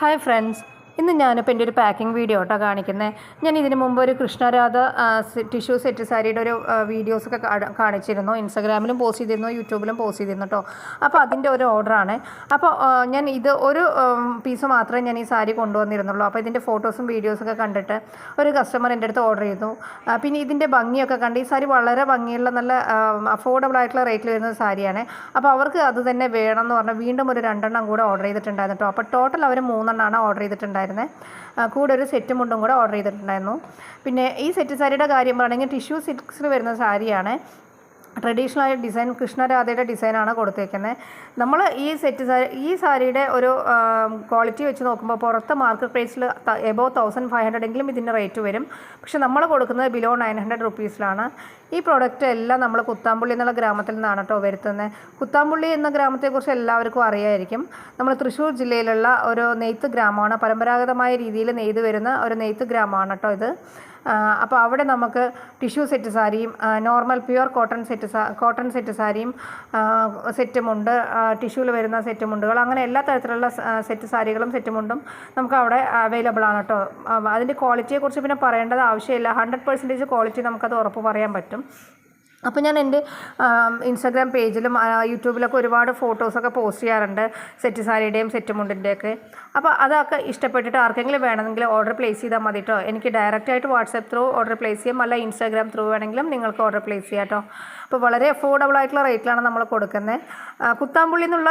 Hi friends, ഇന്ന് ഞാനിപ്പോൾ എൻ്റെ ഒരു പാക്കിംഗ് വീഡിയോ കേട്ടോ കാണിക്കുന്നത്. ഞാൻ ഇതിന് മുമ്പ് ഒരു കൃഷ്ണരാധ ടിഷ്യൂ സെറ്റ് സാരിയുടെ ഒരു വീഡിയോസൊക്കെ കാണിച്ചിരുന്നു. ഇൻസ്റ്റാഗ്രാമിലും പോസ്റ്റ് ചെയ്തിരുന്നു, യൂട്യൂബിലും പോസ്റ്റ് ചെയ്തിരുന്നു കേട്ടോ. അപ്പോൾ അതിൻ്റെ ഒരു ഓർഡറാണ്. അപ്പോൾ ഞാൻ ഇത് ഒരു പീസ് മാത്രമേ ഞാൻ ഈ സാരി കൊണ്ടുവന്നിരുന്നുള്ളൂ. അപ്പോൾ ഇതിൻ്റെ ഫോട്ടോസും വീഡിയോസൊക്കെ കണ്ടിട്ട് ഒരു കസ്റ്റമർ എൻ്റെ അടുത്ത് ഓർഡർ ചെയ്തു. പിന്നെ ഇതിൻ്റെ ഭംഗിയൊക്കെ കണ്ട് ഈ സാരി വളരെ ഭംഗിയുള്ള നല്ല അഫോർഡബിൾ ആയിട്ടുള്ള റേറ്റിൽ വരുന്ന സാരിയാണ്. അപ്പോൾ അവർക്ക് അത് തന്നെ വേണം എന്ന് പറഞ്ഞാൽ വീണ്ടും ഒരു 2 എണ്ണം കൂടെ ഓർഡർ ചെയ്തിട്ടുണ്ടായിരുന്നു കേട്ടോ. അപ്പോൾ ടോട്ടൽ അവർ 3 എണ്ണമാണ് ഓർഡർ ചെയ്തിട്ടുണ്ടായിരുന്നത്. കൂടെ ഒരു സെറ്റ് മുണ്ടും കൂടെ ഓർഡർ ചെയ്തിട്ടുണ്ടായിരുന്നു. പിന്നെ ഈ സെറ്റ് സാരിയുടെ കാര്യം പറയുകയാണെങ്കിൽ ടിഷ്യൂ സിൽക്സിൽ വരുന്ന സാരിയാണ്. ട്രഡീഷണൽ ആയ ഡിസൈൻ കൃഷ്ണരാധയുടെ ഡിസൈനാണ് കൊടുത്തേക്കുന്നത്. നമ്മൾ ഈ സാരിയുടെ ഒരു ക്വാളിറ്റി വെച്ച് നോക്കുമ്പോൾ പുറത്ത് മാർക്കറ്റ് പ്രൈസിൽ എബോവ് 1500 എങ്കിലും ഇതിൻ്റെ റേറ്റ് വരും. പക്ഷെ നമ്മൾ കൊടുക്കുന്നത് ബിലോ 900 റുപ്പീസിലാണ്. ഈ പ്രോഡക്റ്റ് എല്ലാം നമ്മൾ കുത്താമ്പുള്ളി എന്നുള്ള ഗ്രാമത്തിൽ നിന്നാണ് കേട്ടോ വരുത്തുന്നത്. കുത്താമ്പുള്ളി എന്ന ഗ്രാമത്തെക്കുറിച്ച് എല്ലാവർക്കും അറിയായിരിക്കും. നമ്മൾ തൃശ്ശൂർ ജില്ലയിലുള്ള ഒരു നെയ്ത്ത് ഗ്രാമമാണ്. പരമ്പരാഗതമായ രീതിയിൽ നെയ്ത് വരുന്ന ഒരു നെയ്ത്ത് ഗ്രാമമാണ് കേട്ടോ ഇത്. അപ്പോൾ അവിടെ നമുക്ക് ടിഷ്യൂ സെറ്റ് സാരിയും നോർമൽ പ്യുവർ കോട്ടൺ സെറ്റ് സാരിയും സെറ്റുമുണ്ട്, ടിഷ്യൂവിൽ വരുന്ന സെറ്റുമുണ്ടുകൾ, അങ്ങനെ എല്ലാ തരത്തിലുള്ള സെറ്റ് സാരികളും സെറ്റുമുണ്ടും നമുക്ക് അവിടെ അവൈലബിൾ ആണ് കേട്ടോ. അതിൻ്റെ ക്വാളിറ്റിയെക്കുറിച്ച് പിന്നെ പറയേണ്ടത് ആവശ്യമില്ല. 100% ക്വാളിറ്റി നമുക്കത് ഉറപ്പ് പറയാൻ പറ്റും. അപ്പോൾ ഞാൻ എൻ്റെ ഇൻസ്റ്റാഗ്രാം പേജിലും യൂട്യൂബിലൊക്കെ ഒരുപാട് ഫോട്ടോസൊക്കെ പോസ്റ്റ് ചെയ്യാറുണ്ട് സെറ്റ് സാരിയുടെയും സെറ്റ് മുണ്ടിൻ്റെയൊക്കെ. അപ്പോൾ അതൊക്കെ ഇഷ്ടപ്പെട്ടിട്ട് ആർക്കെങ്കിലും വേണമെങ്കിൽ ഓർഡർ പ്ലേസ് ചെയ്താൽ മതി കേട്ടോ. എനിക്ക് ഡയറക്റ്റായിട്ട് വാട്സാപ്പ് ത്രൂ ഓർഡർ പ്ലേസ് ചെയ്യാം, അല്ല ഇൻസ്റ്റാഗ്രാം ത്രൂ വേണമെങ്കിലും നിങ്ങൾക്ക് ഓർഡർ പ്ലേസ് ചെയ്യാം കേട്ടോ. അപ്പോൾ വളരെ അഫോർഡബിൾ ആയിട്ടുള്ള റേറ്റിലാണ് നമ്മൾ കൊടുക്കുന്നത്. കുത്താമ്പുള്ളി എന്നുള്ള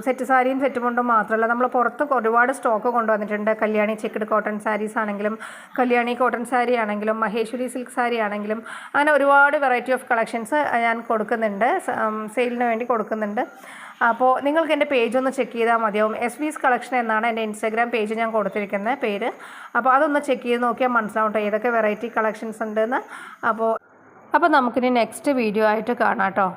സെറ്റ് സാരിയും സെറ്റ് മുണ്ടും മാത്രമല്ല, നമ്മൾ പുറത്ത് ഒരുപാട് സ്റ്റോക്ക് കൊണ്ടുവന്നിട്ടുണ്ട്. കല്യാണി ചെക്ക്ഡ് കോട്ടൺ സാരീസ് ആണെങ്കിലും, കല്യാണി കോട്ടൺ സാരി ആണെങ്കിലും, മഹേശ്വരി സിൽക്ക് സാരി ആണെങ്കിലും, അങ്ങനെ ഒരുപാട് വെറൈറ്റി ഓഫ് കളക്ഷൻസ് ഞാൻ കൊടുക്കുന്നുണ്ട്, സെയിലിന് വേണ്ടി കൊടുക്കുന്നുണ്ട്. അപ്പോൾ നിങ്ങൾക്ക് എൻ്റെ പേജ് ഒന്ന് ചെക്ക് ചെയ്താൽ മതിയാവും. SV's കളക്ഷൻ എന്നാണ് എൻ്റെ ഇൻസ്റ്റാഗ്രാം പേജ് ഞാൻ കൊടുത്തിരിക്കുന്ന പേര്. അപ്പോൾ അതൊന്ന് ചെക്ക് ചെയ്ത് നോക്കിയാൽ മനസ്സിലാവും കേട്ടോ ഏതൊക്കെ വെറൈറ്റി കളക്ഷൻസ് ഉണ്ടെന്ന്. അപ്പോൾ നമുക്കിനി നെക്സ്റ്റ് വീഡിയോ ആയിട്ട് കാണാം കേട്ടോ.